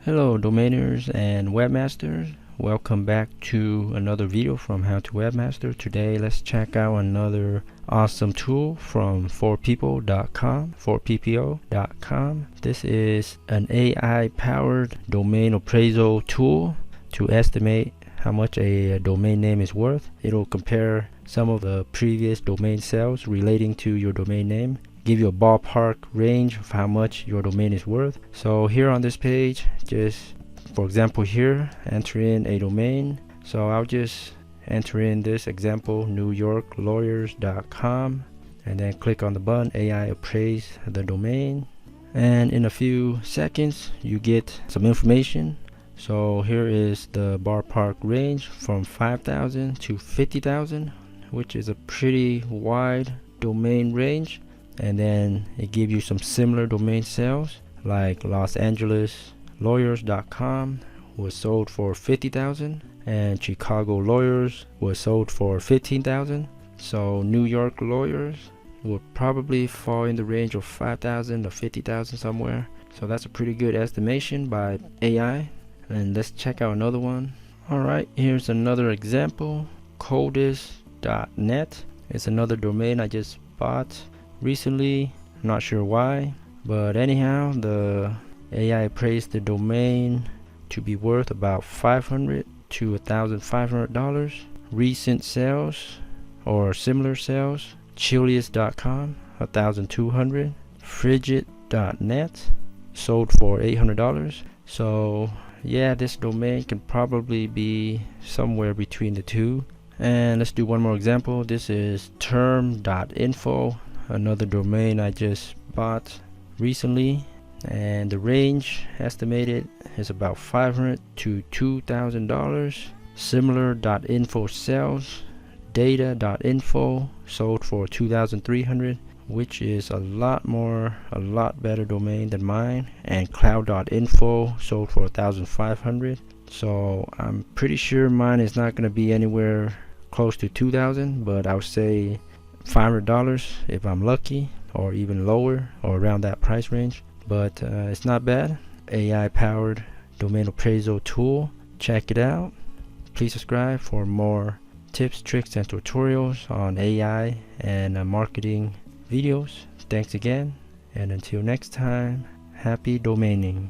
Hello domainers and webmasters, welcome back to another video from How to Webmaster. Today let's check out another awesome tool from 4ppo.com. This is an AI powered domain appraisal tool to estimate how much a domain name is worth. It'll compare some of the previous domain sales relating to your domain name, give you a ballpark range of how much your domain is worth. So here on this page, just for example here, enter in a domain. So I'll just enter in this example, newyorklawyers.com, and then click on the button AI appraise the domain, and in a few seconds you get some information. So here is the ballpark range from 5,000 to 50,000, which is a pretty wide domain range. And then it gives you some similar domain sales, like Los Angeles lawyers.com was sold for 50,000 and Chicago lawyers was sold for 15,000. So New York lawyers will probably fall in the range of 5,000 or 50,000 somewhere. So that's a pretty good estimation by AI. And let's check out another one. Alright, here's another example, coldest.net. It's another domain I just bought recently, not sure why, but anyhow, the AI appraised the domain to be worth about $500 to $1,500. Recent sales or similar sales, chiliest.com $1,200, frigid.net sold for $800. So yeah, this domain can probably be somewhere between the two. And let's do one more example. This is term.info, another domain I just bought recently, and the range estimated is about $500 to $2,000. Similar.info sales, data.info sold for $2,300, which is a lot better domain than mine, and cloud.info sold for $1,500. So I'm pretty sure mine is not going to be anywhere close to $2,000, but I would say $500 if I'm lucky, or even lower, or around that price range. But it's not bad. AI powered domain appraisal tool. Check it out. Please subscribe for more tips, tricks, and tutorials on AI and marketing videos. Thanks again, and until next time, happy domaining.